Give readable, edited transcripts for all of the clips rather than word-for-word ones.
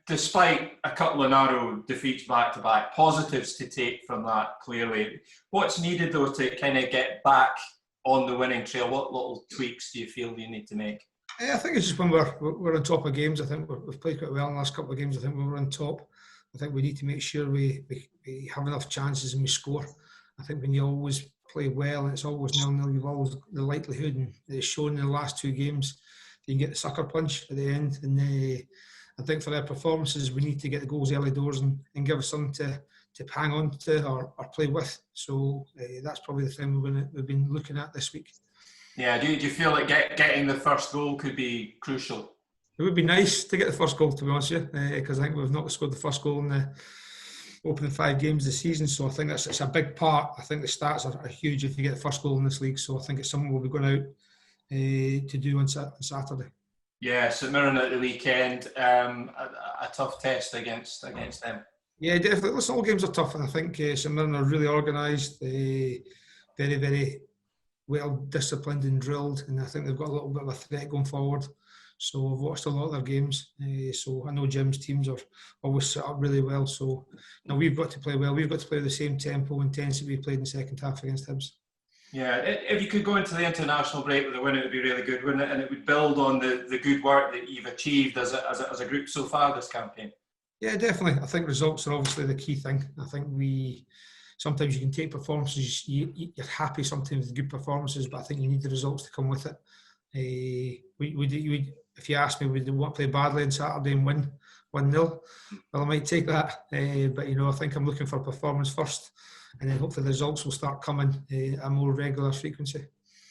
Despite a couple of narrow defeats back-to-back, positives to take from that, clearly. What's needed, though, to kind of get back on the winning trail? What little tweaks do you feel you need to make? I think it's just when we're on top of games. I think we've played quite well in the last couple of games. I think when we're on top, I think we need to make sure we have enough chances and we score. I think when you always play well and it's always 0-0, you've always the likelihood, and it's shown in the last two games, you can get the sucker punch at the end. And I think for their performances, we need to get the goals early doors and give us something to hang on to or play with. So that's probably the thing we've been looking at this week. Yeah, do you feel like getting the first goal could be crucial? It would be nice to get the first goal, to be honest with you, because I think we've not scored the first goal in the opening 5 games of the season. So I think it's a big part. I think the stats are huge if you get the first goal in this league. So I think it's something we'll be going out to do on Saturday. Yeah, St Mirren at the weekend, a tough test against them. Yeah, definitely. Listen, all games are tough, and I think St Mirren are really organised, very, very well disciplined and drilled, and I think they've got a little bit of a threat going forward. So I've watched a lot of their games, so I know Jim's teams are always set up really well. So now we've got to play well. We've got to play the same tempo, intensity we played in the second half against Hibs. Yeah, if you could go into the international break with a win, it would be really good, wouldn't it? And it would build on the good work that you've achieved as a group so far this campaign. Yeah, definitely. I think results are obviously the key thing. I think sometimes you can take performances, you're happy sometimes with good performances, but I think you need the results to come with it. If you ask me, would they want to play badly on Saturday and win 1-0? Well, I might take that. But, I think I'm looking for performance first, and then hopefully the results will start coming at a more regular frequency.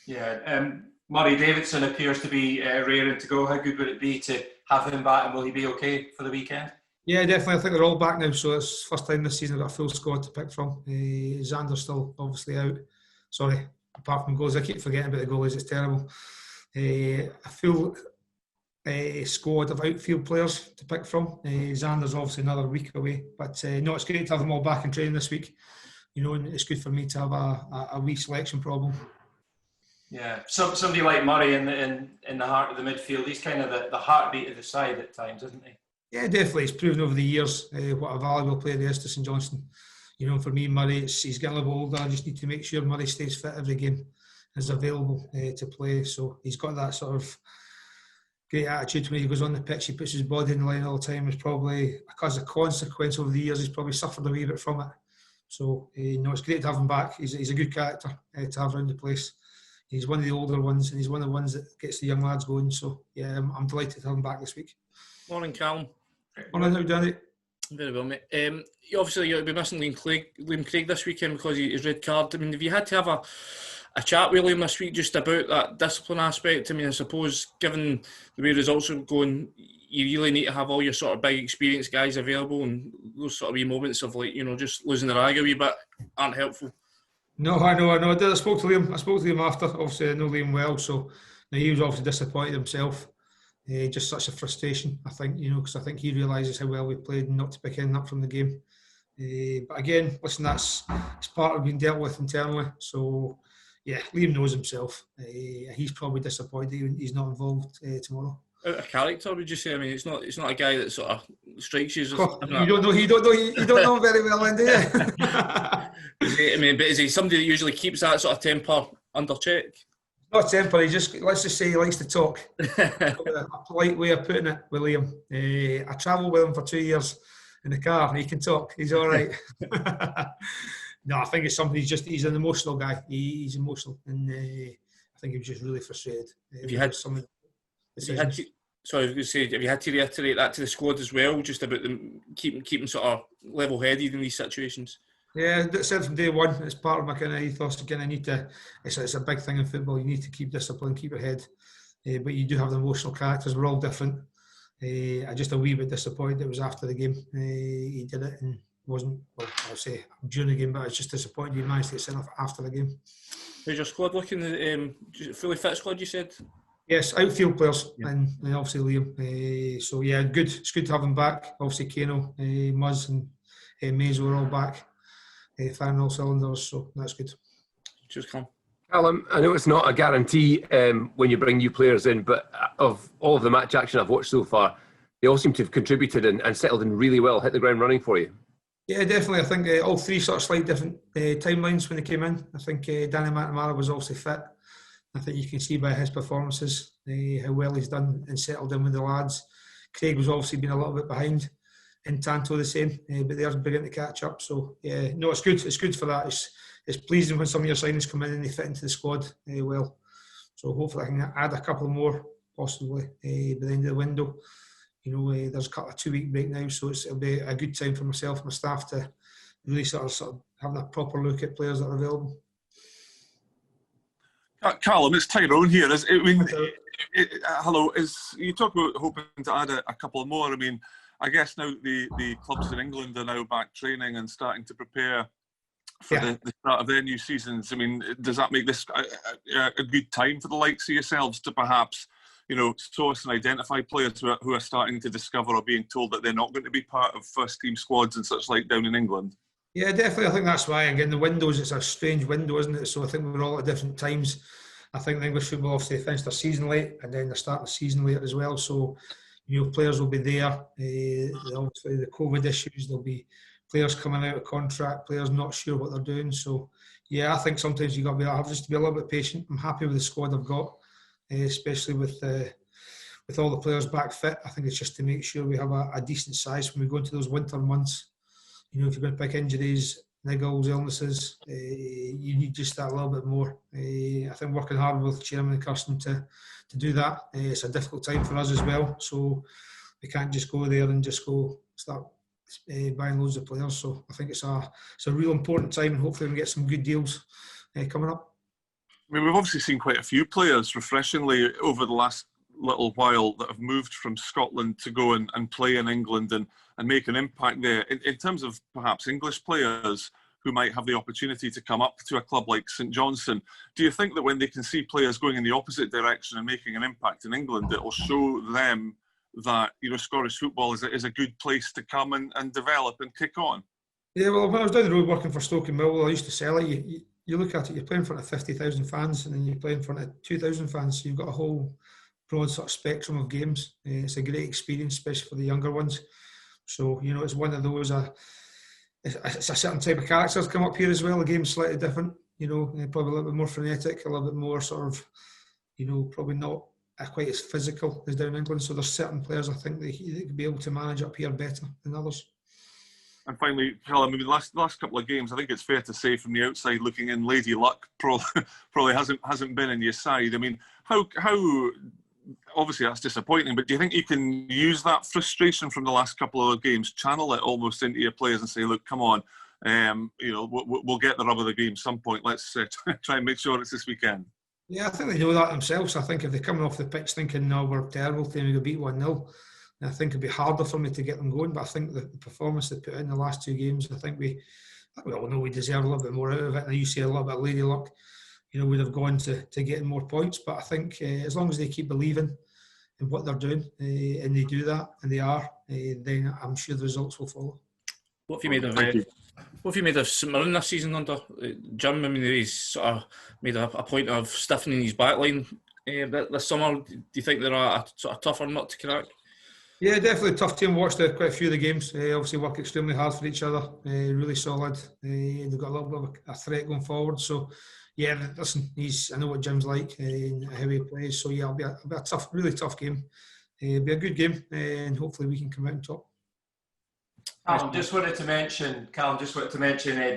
Yeah, Murray Davidson appears to be raring to go. How good would it be to have him back, and will he be okay for the weekend? Yeah, definitely. I think they're all back now, so it's the first time this season I've got a full squad to pick from. Xander's still obviously out. Sorry, apart from goals, I keep forgetting about the goalies, it's terrible. A full squad of outfield players to pick from. Xander's obviously another week away, but no, it's great to have them all back in training this week. And it's good for me to have a wee selection problem. Yeah, somebody like Murray in the heart of the midfield, he's kind of the heartbeat of the side at times, isn't he? Yeah, definitely. He's proven over the years what a valuable player he is to St Johnstone. For me, Murray, he's getting a little bit older. I just need to make sure Murray stays fit every game, is available to play. So he's got that sort of great attitude when he goes on the pitch. He puts his body in the line all the time. It's probably, because of consequence over the years, he's probably suffered a wee bit from it. So, it's great to have him back. He's a good character to have around the place. He's one of the older ones, and he's one of the ones that gets the young lads going. So, yeah, I'm delighted to have him back this week. Morning, Callum. Morning, how you doing? Very well, mate. Obviously, you'll be missing Liam Craig this weekend because of his red card. I mean, have you had to have a chat with Liam this week just about that discipline aspect? I mean, I suppose, given the way results are going, you really need to have all your sort of big experienced guys available, and those sort of wee moments of just losing the rag a wee bit aren't helpful. No, I know. I did. I spoke to Liam after. Obviously, I know Liam well, so he was obviously disappointed himself. Just such a frustration, I think, because I think he realises how well we played and not to pick anything up from the game. But again, listen, it's part of being dealt with internally. So, yeah, Liam knows himself. He's probably disappointed he's not involved tomorrow. Out of character, would you say? I mean, it's not a guy that sort of strikes you. You don't know him very well, then, do you? But is he somebody that usually keeps that sort of temper under check? Not temper, let's just say he likes to talk. A polite way of putting it with Liam. I travelled with him for 2 years in the car, and he can talk. He's all right. No, I think it's something. He's an emotional guy. He's emotional, and I think he was just really frustrated. Have you had to reiterate that to the squad as well, just about them keeping sort of level-headed in these situations? Yeah, I said from day one, it's part of my kind of ethos. It's a big thing in football. You need to keep discipline, keep your head, but you do have the emotional characters. We're all different. I'm just a wee bit disappointed it was after the game. He did it and wasn't, well, I'll say during the game, but I was just disappointed he managed to get sent off after the game. How's your squad looking? Fully fit squad, you said? Yes, outfield players, yeah. and obviously Liam. So yeah, good. It's good to have him back. Obviously Kano, Muzz and Mazo are all back. Firing all cylinders, so that's good. Cheers, Callum, I know it's not a guarantee when you bring new players in, but of all of the match action I've watched so far, they all seem to have contributed and settled in really well, hit the ground running for you. Yeah, definitely. I think all three sort of slight different timelines when they came in. I think Danny McNamara was obviously fit. I think you can see by his performances how well he's done and settled in with the lads. Craig was obviously been a little bit behind, and Tanto the same, but they're beginning to catch up. So yeah, no, it's good. It's good for that. It's pleasing when some of your signings come in and they fit into the squad well. So hopefully I can add a couple more possibly by the end of the window. There's a 2-week break now, so it'll be a good time for myself and my staff to really sort of having a proper look at players that are available. Callum, it's Tyrone here. Hello. You talk about hoping to add a couple more. I mean, I guess now the clubs in England are now back training and starting to prepare for the start of their new seasons. I mean, does that make this a good time for the likes of yourselves to perhaps, source and identify players who are starting to discover or being told that they're not going to be part of first team squads and such like down in England? Yeah, definitely. I think that's why, again, the windows, it's a strange window, isn't it? So I think we're all at different times. I think the English football obviously finished their season late, and then they're starting the season later as well. So, players will be there. Obviously, the COVID issues, there'll be players coming out of contract, players not sure what they're doing. So, yeah, I think sometimes you've got to have just to be a little bit patient. I'm happy with the squad I've got, especially with all the players back fit. I think it's just to make sure we have a decent size when we go into those winter months. If you're going to pick injuries, niggles, illnesses, you need just that a little bit more. I think working hard with Chairman and Kirsten to do that. It's a difficult time for us as well, so we can't just go there and just go start buying loads of players. So I think it's a real important time, and hopefully we get some good deals coming up. I mean, we've obviously seen quite a few players, refreshingly, over the last little while that have moved from Scotland to go and play in England and make an impact there. In terms of perhaps English players who might have the opportunity to come up to a club like St Johnstone, do you think that when they can see players going in the opposite direction and making an impact in England, it will show them that Scottish football is a good place to come and develop and kick on? Yeah, well, when I was down the road working for Stoke and Millwall, I used to sell it. You look at it, you're playing in front of 50,000 fans, and then you're playing in front of 2,000 fans, so you've got a whole broad sort of spectrum of games. It's a great experience, especially for the younger ones. So, it's one of those, it's a certain type of characters come up here as well. The game's slightly different, probably a little bit more frenetic, a little bit more sort of, probably not quite as physical as down in England. So there's certain players I think they could be able to manage up here better than others. And finally, Callum, I mean, the last couple of games, I think it's fair to say from the outside looking in, Lady Luck probably hasn't been in your side. I mean, how obviously that's disappointing, but do you think you can use that frustration from the last couple of games, channel it almost into your players and say, look, come on, we'll get the rub of the game some point. Let's try and make sure it's this weekend. Yeah, I think they know that themselves. I think if they're coming off the pitch thinking, no, we're terrible, then we go beat 1-0, I think it'd be harder for me to get them going. But I think the performance they put in the last two games, I think we all know we deserve a little bit more out of it. And you see a little bit of Lady Luck, we'd have gone to getting more points. But I think as long as they keep believing in what they're doing, and they do that, and they are, then I'm sure the results will follow. What have you made of St Mirren this season under Jim? I mean, he's sort of made a point of stiffening his backline this summer. Do you think they're a sort of tougher nut to crack? Yeah, definitely a tough team. Watched quite a few of the games. Obviously work extremely hard for each other. Really solid. They've got a little bit of a threat going forward. So yeah, listen, I know what Jim's like and how he plays. So yeah, it'll be a tough, really tough game. It'll be a good game, and hopefully we can come out on top. Callum, just wanted to mention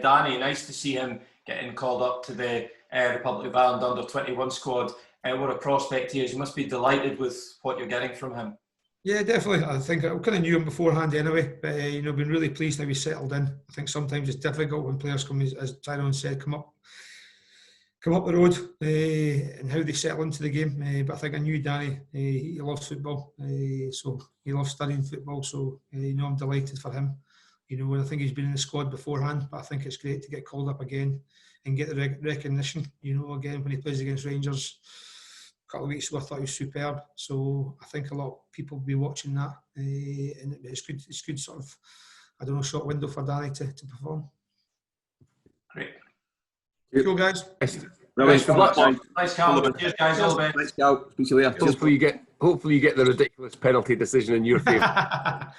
Danny. Nice to see him getting called up to the Republic of Ireland under-21 squad. What a prospect he is. You must be delighted with what you're getting from him. Yeah, definitely. I think I kind of knew him beforehand anyway, but been really pleased how he settled in. I think sometimes it's difficult when players come, as Tyrone said, come up the road and how they settle into the game. But I think I knew Danny. He loves football, so he loves studying football. So I'm delighted for him. And I think he's been in the squad beforehand, but I think it's great to get called up again and get the recognition. Again when he plays against Rangers a couple of weeks ago, I thought he was superb. So I think a lot of people will be watching that, and it's good. It's good sort of, short window for Danny to perform. Great. Cool, guys. Nice, Callum. Cheers, guys. All the best. Thanks, Cal. Speak to you later. Cheers. Before you get Hopefully you get the ridiculous penalty decision in your favour.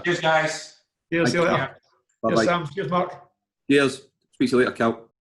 Cheers, guys. Cheers, see you later. Bye Cheers, bye. Sam. Cheers, Mark. Cheers. Speak to you later, Cal.